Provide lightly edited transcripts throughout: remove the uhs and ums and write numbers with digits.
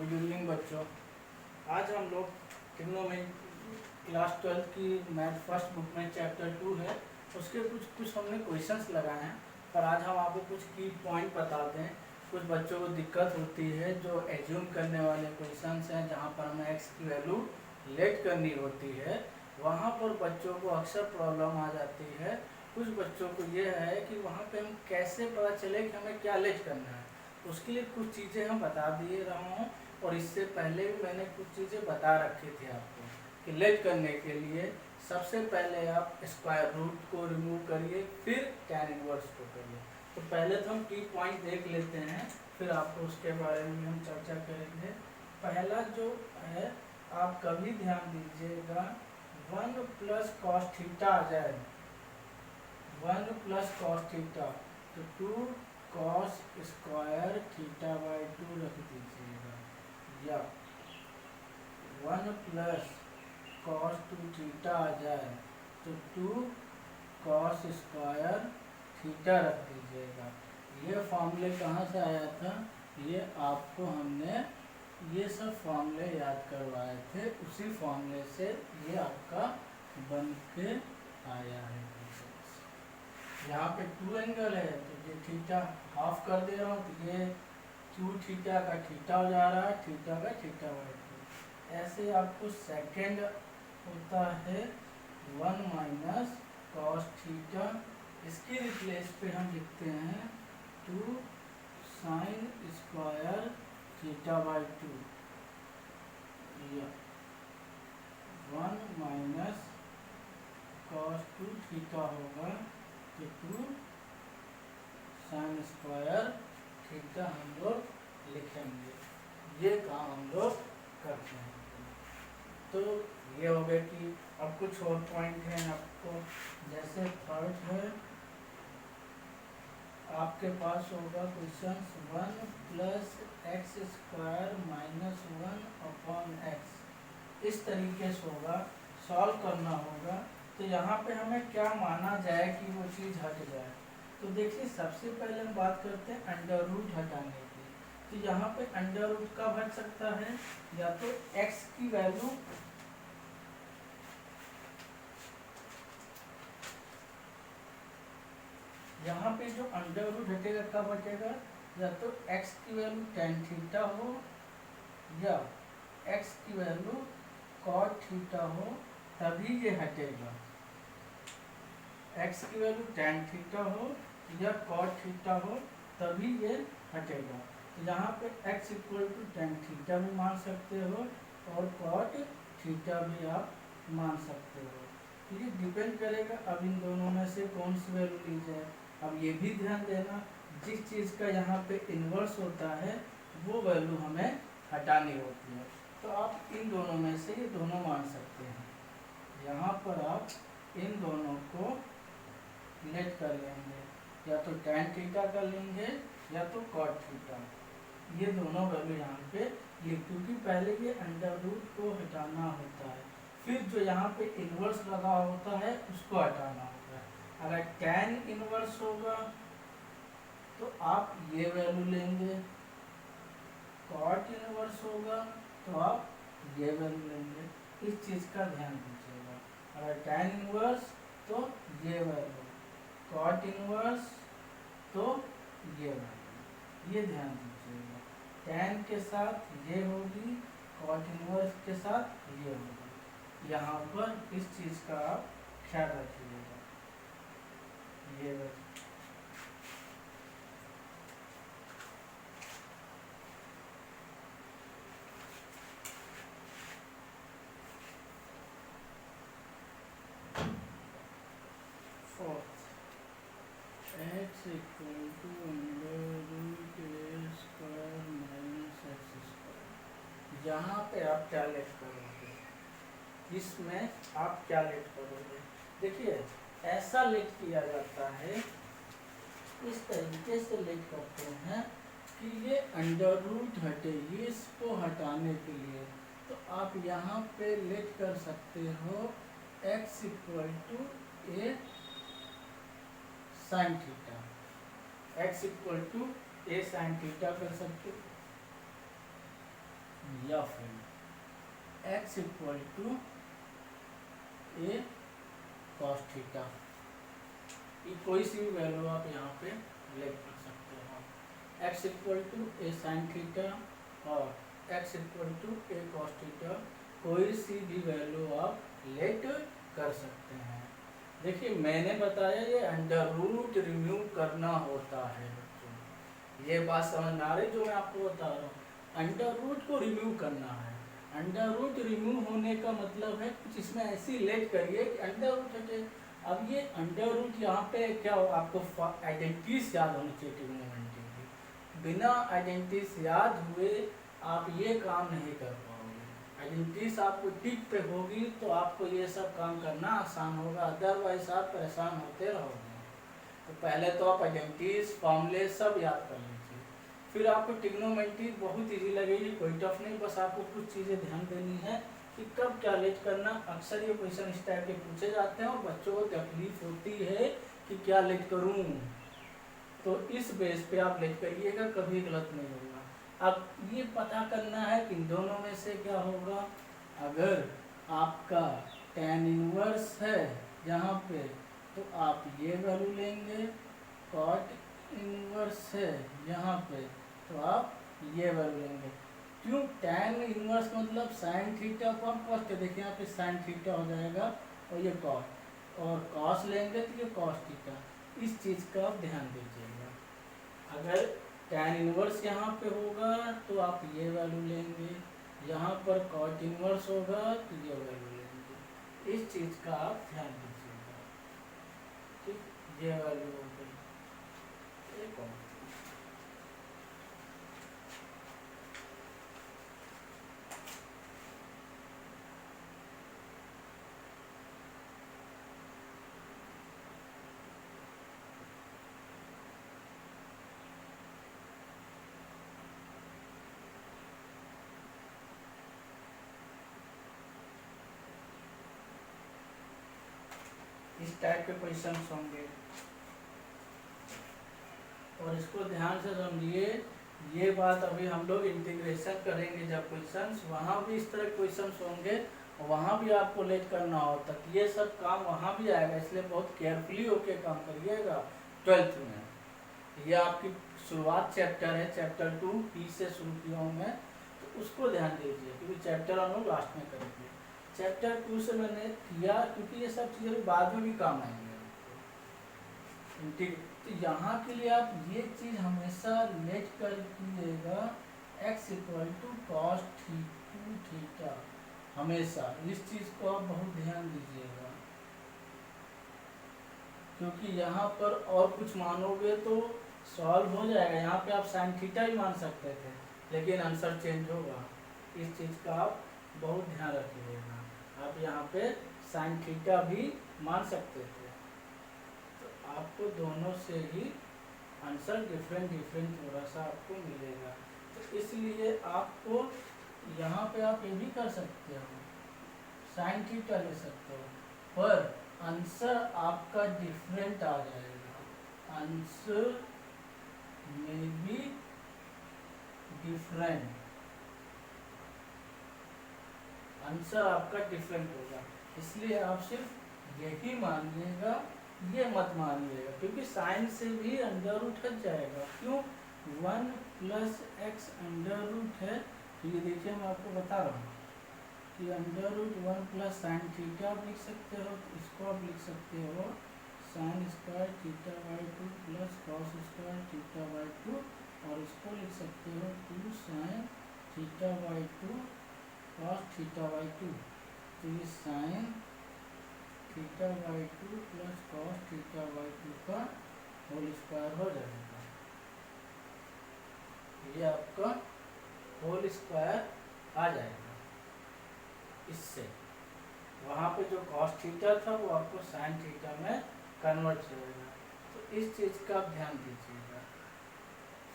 Good evening बच्चों। आज हम लोग ट्रिग्नोमेट्री क्लास 12 की मैथ फर्स्ट बुक में चैप्टर 2 है, उसके कुछ हमने क्वेश्चंस लगाए हैं। पर आज हम आपको कुछ की पॉइंट बताते हैं। कुछ बच्चों को दिक्कत होती है जो एज्यूम करने वाले क्वेश्चंस हैं, जहाँ पर हमें एक्स की वैल्यू लेट करनी होती है, वहाँ पर बच्चों को अक्सर प्रॉब्लम आ जाती है। कुछ बच्चों को ये है कि वहाँ पे हम कैसे पता चले कि हमें क्या लेट करना है। उसके लिए कुछ चीज़ें हम बता दिए रहा हूँ, और इससे पहले भी मैंने कुछ चीज़ें बता रखी थी आपको कि लेट करने के लिए सबसे पहले आप स्क्वायर रूट को रिमूव करिए, फिर tan इनवर्स को करिए। तो पहले तो हम की पॉइंट देख लेते हैं, फिर आपको उसके बारे में हम चर्चा करेंगे। पहला जो है, आप कभी ध्यान दीजिएगा 1 प्लस कॉस थीटा आ जाए, 1 प्लस कॉस थीटा, तो 2 कॉस स्क्वायर थीटा बाई 2 रख दीजिएगा, या 1 प्लस कॉस 2 थीटा आ जाए तो 2 कॉस स्क्वायर थीटा रख दीजिएगा। ये फॉर्मूले कहाँ से आया था? ये आपको हमने ये सब फॉर्मूले याद करवाए थे, उसी फॉर्मूले से ये आपका बन के आया है। यहाँ पे 2 एंगल है तो ये थीटा हाफ कर दे रहा हूँ, तो ये 2 थीटा का थीटा हो जा रहा है, थीटा का थीटा बाई 2। ऐसे आपको सेकेंड होता है 1 माइनस कॉस थीटा, इसके रिप्लेस पे हम लिखते हैं 2 साइन स्क्वायर थीटा बाई 2, या 1 माइनस कॉस 2 थीटा होगा तो 2 साइन स्क्वायर थीटा हम लोग लिखेंगे। ये काम हम लोग करते हैं। तो ये हो गया कि अब कुछ और पॉइंट हैं आपको, जैसे थर्ड है, आपके पास होगा question 1 plus x square minus 1 upon x, इस तरीके से होगा, सॉल्व करना होगा। तो यहाँ पे हमें क्या माना जाए कि वो चीज़ हट जाए। तो देखिए, सबसे पहले हम बात करते हैं अंडर रूट हटाने की। तो यहाँ पे अंडर रूट कब हट सकता है? या तो x की वैल्यू यहाँ पे जो अंडर रूट हटेगा कब हटेगा? या तो x की वैल्यू tan थीटा हो, या x की वैल्यू cot थीटा हो, तभी ये हटेगा। x की वैल्यू tan थीटा हो या cot थीटा हो, तभी ये हटेगा। तो यहाँ पे x equal to tan theta भी मान सकते हो और cot थीटा भी आप मान सकते हो। तो ये डिपेंड करेगा अब इन दोनों में से कौन सी वैल्यू ली जाए। अब ये भी ध्यान देना, जिस चीज़ का यहाँ पे इन्वर्स होता है वो वैल्यू हमें हटानी होती है। तो आप इन दोनों में से ये दोनों मान सकते हैं। यहाँ पर आप इन दोनों को लेट कर लेंगे, या तो tan थीटा कर लेंगे या तो cot थीटा। ये दोनों वैल्यू यहाँ पे ये, क्योंकि पहले ये अंडर रूट को हटाना होता है, फिर जो यहाँ पे इन्वर्स लगा होता है उसको हटाना होता है। अगर tan इन्वर्स होगा तो आप ये वैल्यू लेंगे, cot इन्वर्स होगा तो आप ये वैल्यू लेंगे। इस चीज़ का ध्यान दीजिएगा। अगर tan इन्वर्स तो ये वैल्यू, cot इन्वर्स तो ये वैल्यू, ये ध्यान दीजिएगा। tan के साथ ये होगी, cot इन्वर्स के साथ ये होगी। यहाँ पर इस चीज़ का आप ख्याल रखिएगा। ये value x equal to under root A square minus X square. यहाँ पे आप क्या लेट करोगे? इसमें आप क्या लेट करोगे? देखिए, ऐसा लेट किया जाता है, इस तरीके से लेट करते हैं कि ये अंडर रूट हटेगी, इसको हटाने के लिए तो आप यहाँ पे लेट कर सकते हो x equal to A sine theta, x equal to A sine theta कर सकते हो। या फिर x equal to A cos theta, ये कोई सी भी वैल्यू आप यहाँ पे लेट कर सकते हो। x equal to A sine theta और x equal to A cos theta, कोई सी भी वैल्यू आप लेट कर सकते हैं। देखिए मैंने बताया ये अंडर रूट रिमूव करना होता है बच्चों, ये बात समझ में आ रही जो मैं आपको बता रहा हूँ, अंडर रूट को रिमूव करना है। अंडर रूट रिमूव होने का मतलब है कुछ इसमें ऐसी लेट करिए कि अंडर रूट हटे। अब ये अंडर रूट यहाँ पे क्या हो, आपको आइडेंटिटीज याद होनी चाहिए ट्रिग्नोमेट्री की, बिना आइडेंटिटीज याद हुए आप ये काम नहीं कर पाओगे। आइडेंटिटीज आपको टिक पे होगी तो आपको ये सब काम करना आसान होगा, अदरवाइज आप परेशान होते रहोगे। तो पहले तो आप आइडेंटिटीज फॉर्मूले सब याद कर लीजिए, फिर आपको ट्रिग्नोमेट्री बहुत इजी लगेगी, कोई टफ नहीं, बस आपको कुछ चीज़ें ध्यान देनी है कि कब क्या लेट करना। अक्सर ये क्वेश्चन इस टाइप के पूछे जाते हैं और बच्चों को तकलीफ होती है कि क्या लेट करूं, तो इस बेस पे आप लेट करिएगा, कभी गलत नहीं होगा। अब ये पता करना है कि इन दोनों में से क्या होगा। अगर आपका tan इनवर्स है यहाँ पे तो आप ये वैल्यू लेंगे, cot इनवर्स है यहाँ पे तो आप ये वैल्यू लेंगे। क्यों, tan इनवर्स मतलब साइन थीटा पर कॉस, देखिए यहाँ पे साइन थीटा हो जाएगा और ये कॉस, और कॉस लेंगे तो ये कॉस थीटा। इस चीज़ का आप ध्यान दीजिएगा। अगर tan इनवर्स यहाँ पे होगा तो आप ये वैल्यू लेंगे, यहाँ पर cot इनवर्स होगा तो ये वैल्यू लेंगे। इस चीज़ का आप ध्यान दीजिएगा। ठीक, ये वैल्यू हो गई, एक और इस टाइप के क्वेश्चंस होंगे और इसको ध्यान से समझिए। ये बात अभी हम लोग इंटीग्रेशन करेंगे जब क्वेश्चंस, वहाँ भी इस तरह क्वेश्चंस होंगे, वहाँ भी आपको लेट करना होता है, ये सब काम वहाँ भी आएगा, इसलिए बहुत केयरफुली होके काम करिएगा 12th में। ये आपकी शुरुआत चैप्टर है, चैप्टर 2 पी से शुरू किया हूँ मैं, तो उसको ध्यान दीजिए क्योंकि चैप्टर हम लोग लास्ट में करेंगे। चैप्टर 2 से मैंने किया क्योंकि ये सब चीज़ें बाद में भी काम आएंगे। तो यहाँ के लिए आप ये चीज़ हमेशा लेट कर कीजिएगा, x equal to cos theta, हमेशा इस चीज़ को आप बहुत ध्यान दीजिएगा, क्योंकि यहाँ पर और कुछ मानोगे तो सॉल्व हो जाएगा। यहाँ पे आप साइन थीटा ही मान सकते थे लेकिन आंसर चेंज होगा, इस चीज़ का आप बहुत ध्यान रखिएगा। आप यहाँ पे साइन थीटा भी मान सकते थे, तो आपको दोनों से ही आंसर डिफरेंट थोड़ा सा आपको मिलेगा। तो इसलिए आपको यहाँ पे आप ये भी कर सकते हो, साइन थीटा ले सकते हो, पर आंसर आपका डिफरेंट आ जाएगा, आंसर में भी डिफरेंट, आंसर आपका डिफरेंट होगा। इसलिए आप सिर्फ यही मानिएगा, ये मत मानिएगा, क्योंकि साइन से भी अंडर रूट हट जाएगा। क्यों, 1 प्लस एक्स अंडर रूट है, तो ये देखिए मैं आपको बता रहा हूँ कि under root 1 plus sine theta आप लिख सकते हो, इसको आप लिख सकते हो sine square theta by 2 plus cos square theta by 2, और इसको लिख सकते हो 2 sine theta by 2 cos theta by 2। तो ये sine theta by 2 plus cos theta by 2 का होल स्क्वायर हो जाएगा, ये आपका होल स्क्वायर आ जाएगा। इससे वहाँ पे जो कॉस थीटा था वो आपको साइन थीटा में कन्वर्ट होगा, तो इस चीज़ का आप ध्यान दीजिएगा।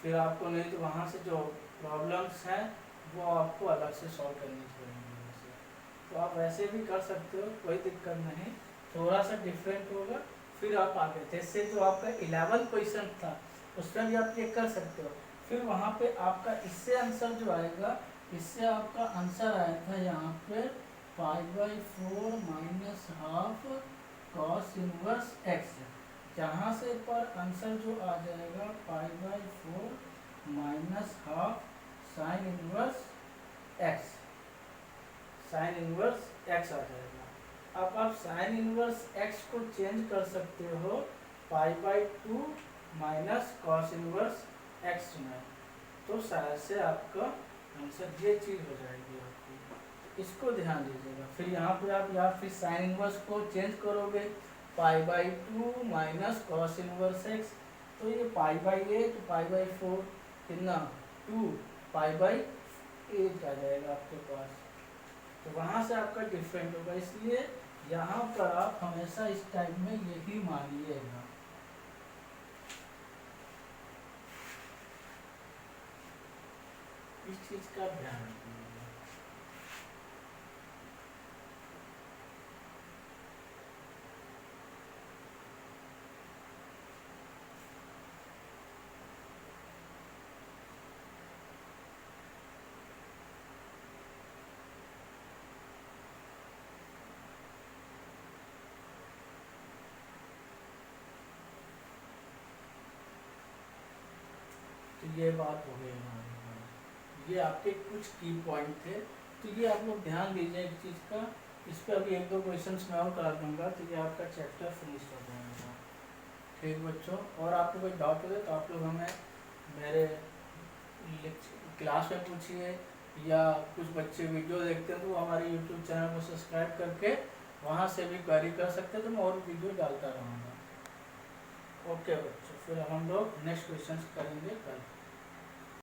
फिर आपको नहीं तो वहाँ से जो प्रॉब्लम्स हैं वो आपको अलग से सॉल्व करनी पड़ेंगी वैसे, तो आप वैसे भी कर सकते हो, कोई दिक्कत नहीं, थोड़ा सा डिफरेंट होगा। फिर आप आगे जैसे जो आपका 11 क्वेश्चन था उसमें भी आप ये कर सकते हो, फिर वहाँ पे आपका इससे आंसर जो आएगा इससे आपका आंसर आया था यहाँ पे π/4 minus half cos inverse x, जहाँ से पर आंसर जो आ जाएगा π/4 minus half sine inverse x, sine inverse x आ जाएगा। अब आप साइन इनवर्स एक्स को चेंज कर सकते हो π/2 माइनस कॉस इनवर्स एक्स में, तो शायद से आपका आंसर ये चीज़ हो जाएगी आपकी, इसको ध्यान दीजिएगा। फिर यहाँ पे आप या फिर साइन इनवर्स को चेंज करोगे π/2 माइनस कॉस इनवर्स एक्स, तो ये π/8 π/4 कितना 2 π/8 आ जाएगा आपके पास, तो वहाँ से आपका डिफरेंट होगा। इसलिए यहाँ पर आप हमेशा इस टाइप में यही मानिएगा। इस चीज का ध्यान रखिएगा। तो ये बात हो गई हमारी, ये आपके कुछ की पॉइंट थे, तो ये आप लोग ध्यान दीजिए एक चीज़ का। इस पर अभी 1-2 क्वेश्चंस मैं और करा दूंगा, तो ये आपका चैप्टर फिनिश हो जाएगा। ठीक बच्चों, और आपको कोई डाउट हो तो आप लोग हमें मेरे क्लास में पूछिए, या कुछ बच्चे वीडियो देखते हैं तो वो हमारे यूट्यूब चैनल को सब्सक्राइब करके वहाँ से भी क्वेरी कर सकते हैं, तो मैं और वीडियो डालता रहूँगा। ओके बच्चों, फिर हम लोग नेक्स्ट क्वेश्चन करेंगे कल।